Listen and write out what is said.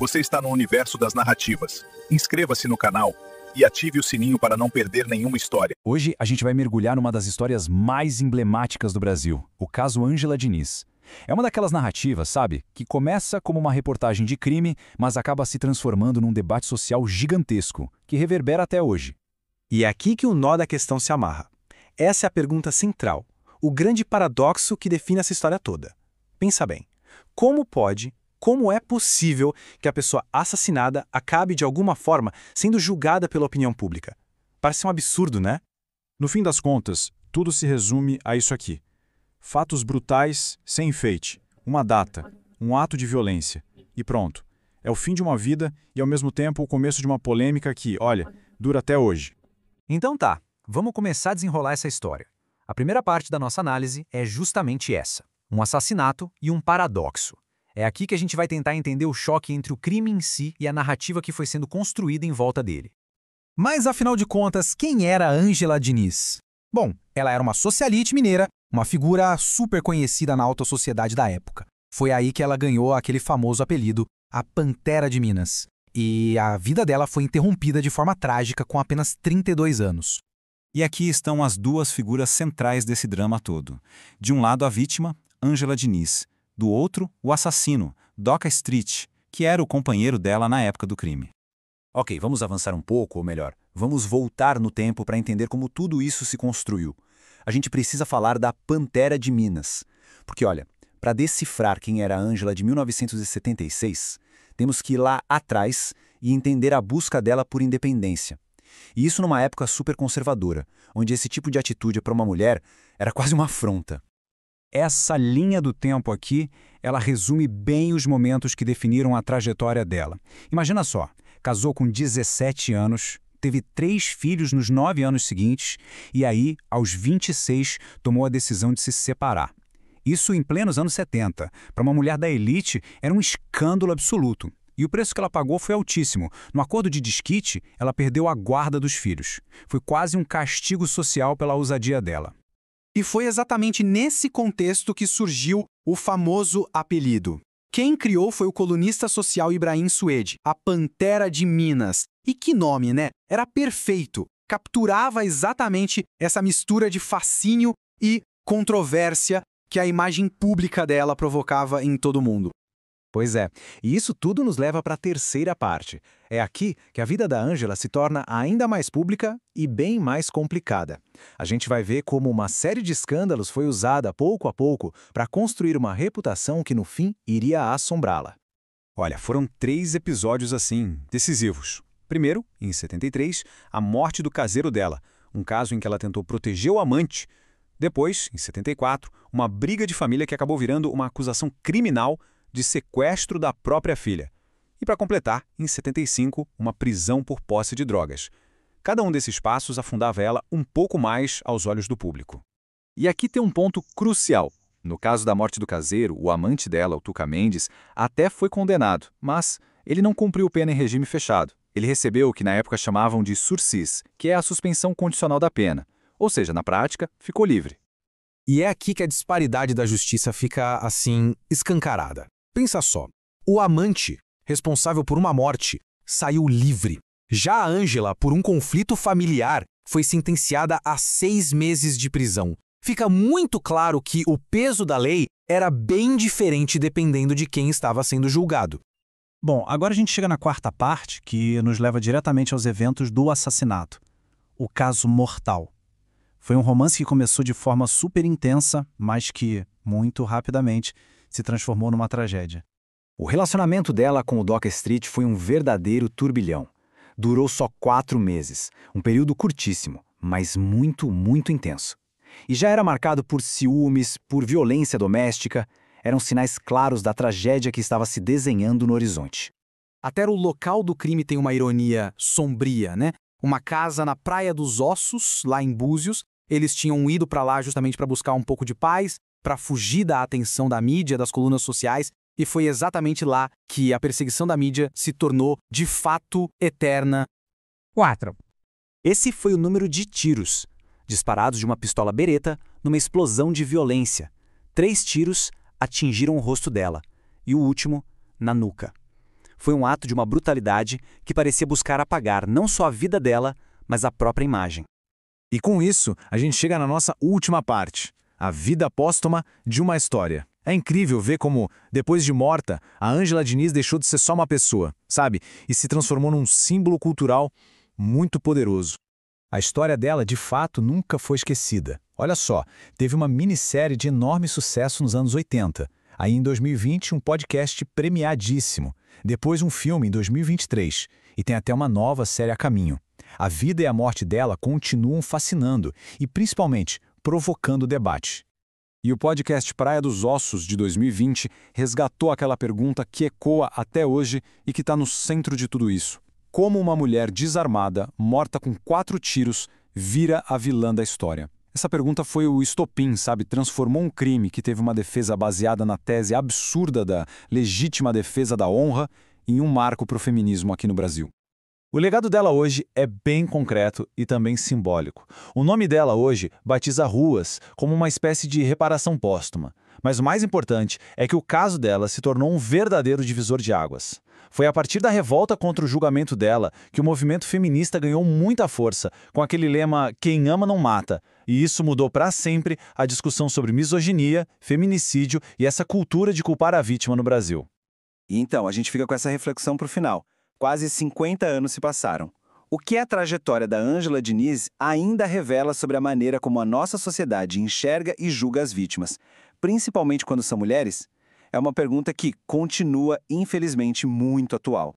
Você está no universo das narrativas. Inscreva-se no canal e ative o sininho para não perder nenhuma história. Hoje a gente vai mergulhar numa das histórias mais emblemáticas do Brasil, o caso Ângela Diniz. É uma daquelas narrativas, sabe, que começa como uma reportagem de crime, mas acaba se transformando num debate social gigantesco, que reverbera até hoje. E é aqui que o nó da questão se amarra. Essa é a pergunta central, o grande paradoxo que define essa história toda. Pensa bem, como é possível que a pessoa assassinada acabe de alguma forma sendo julgada pela opinião pública? Parece um absurdo, né? No fim das contas, tudo se resume a isso aqui. Fatos brutais, sem enfeite, uma data, um ato de violência. E pronto. É o fim de uma vida e, ao mesmo tempo, o começo de uma polêmica que, olha, dura até hoje. Então tá, vamos começar a desenrolar essa história. A primeira parte da nossa análise é justamente essa: um assassinato e um paradoxo. É aqui que a gente vai tentar entender o choque entre o crime em si e a narrativa que foi sendo construída em volta dele. Mas, afinal de contas, quem era Ângela Diniz? Bom, ela era uma socialite mineira, uma figura super conhecida na alta sociedade da época. Foi aí que ela ganhou aquele famoso apelido, a Pantera de Minas. E a vida dela foi interrompida de forma trágica com apenas 32 anos. E aqui estão as duas figuras centrais desse drama todo. De um lado, a vítima, Ângela Diniz. Do outro, o assassino, Doca Street, que era o companheiro dela na época do crime. Ok, vamos avançar um pouco, ou melhor, vamos voltar no tempo para entender como tudo isso se construiu. A gente precisa falar da Pantera de Minas. Porque, olha, para decifrar quem era a Ângela de 1976, temos que ir lá atrás e entender a busca dela por independência. E isso numa época super conservadora, onde esse tipo de atitude para uma mulher era quase uma afronta. Essa linha do tempo aqui, ela resume bem os momentos que definiram a trajetória dela. Imagina só, casou com 17 anos, teve 3 filhos nos 9 anos seguintes e aí, aos 26, tomou a decisão de se separar. Isso em plenos anos 70. Para uma mulher da elite, era um escândalo absoluto. E o preço que ela pagou foi altíssimo. No acordo de desquite, ela perdeu a guarda dos filhos. Foi quase um castigo social pela ousadia dela. E foi exatamente nesse contexto que surgiu o famoso apelido. Quem criou foi o colunista social Ibrahim Suede, a Pantera de Minas. E que nome, né? Era perfeito. Capturava exatamente essa mistura de fascínio e controvérsia que a imagem pública dela provocava em todo mundo. Pois é, e isso tudo nos leva para a terceira parte. É aqui que a vida da Ângela se torna ainda mais pública e bem mais complicada. A gente vai ver como uma série de escândalos foi usada pouco a pouco para construir uma reputação que no fim iria assombrá-la. Olha, foram 3 episódios assim, decisivos. Primeiro, em 73, a morte do caseiro dela, um caso em que ela tentou proteger o amante. Depois, em 74, uma briga de família que acabou virando uma acusação criminal de sequestro da própria filha. E para completar, em 75, uma prisão por posse de drogas. Cada um desses passos afundava ela um pouco mais aos olhos do público. E aqui tem um ponto crucial. No caso da morte do caseiro, o amante dela, o Tuca Mendes, até foi condenado, mas ele não cumpriu pena em regime fechado. Ele recebeu o que na época chamavam de sursis, que é a suspensão condicional da pena. Ou seja, na prática, ficou livre. E é aqui que a disparidade da justiça fica, assim, escancarada. Pensa só, o amante, responsável por uma morte, saiu livre. Já a Ângela, por um conflito familiar, foi sentenciada a 6 meses de prisão. Fica muito claro que o peso da lei era bem diferente dependendo de quem estava sendo julgado. Bom, agora a gente chega na quarta parte, que nos leva diretamente aos eventos do assassinato. O caso mortal. Foi um romance que começou de forma super intensa, mas que, muito rapidamente, se transformou numa tragédia. O relacionamento dela com o Doca Street foi um verdadeiro turbilhão. Durou só 4 meses, um período curtíssimo, mas muito, muito intenso. E já era marcado por ciúmes, por violência doméstica, eram sinais claros da tragédia que estava se desenhando no horizonte. Até o local do crime tem uma ironia sombria, né? Uma casa na Praia dos Ossos, lá em Búzios. Eles tinham ido para lá justamente para buscar um pouco de paz, para fugir da atenção da mídia, das colunas sociais, e foi exatamente lá que a perseguição da mídia se tornou, de fato, eterna. 4. Esse foi o número de tiros, disparados de uma pistola Beretta numa explosão de violência. 3 tiros atingiram o rosto dela, e o último, na nuca. Foi um ato de uma brutalidade que parecia buscar apagar não só a vida dela, mas a própria imagem. E com isso, a gente chega na nossa última parte, a vida póstuma de uma história. É incrível ver como, depois de morta, a Ângela Diniz deixou de ser só uma pessoa, sabe? E se transformou num símbolo cultural muito poderoso. A história dela, de fato, nunca foi esquecida. Olha só, teve uma minissérie de enorme sucesso nos anos 80. Aí, em 2020, um podcast premiadíssimo. Depois, um filme em 2023. E tem até uma nova série a caminho. A vida e a morte dela continuam fascinando e, principalmente, provocando debate. E o podcast Praia dos Ossos, de 2020, resgatou aquela pergunta que ecoa até hoje e que está no centro de tudo isso. Como uma mulher desarmada, morta com 4 tiros, vira a vilã da história? Essa pergunta foi o estopim, sabe? Transformou um crime que teve uma defesa baseada na tese absurda da legítima defesa da honra em um marco para o feminismo aqui no Brasil. O legado dela hoje é bem concreto e também simbólico. O nome dela hoje batiza ruas como uma espécie de reparação póstuma. Mas o mais importante é que o caso dela se tornou um verdadeiro divisor de águas. Foi a partir da revolta contra o julgamento dela que o movimento feminista ganhou muita força, com aquele lema "Quem ama não mata", e isso mudou para sempre a discussão sobre misoginia, feminicídio e essa cultura de culpar a vítima no Brasil. E então, a gente fica com essa reflexão para o final. Quase 50 anos se passaram. O que a trajetória da Ângela Diniz ainda revela sobre a maneira como a nossa sociedade enxerga e julga as vítimas, principalmente quando são mulheres? É uma pergunta que continua, infelizmente, muito atual.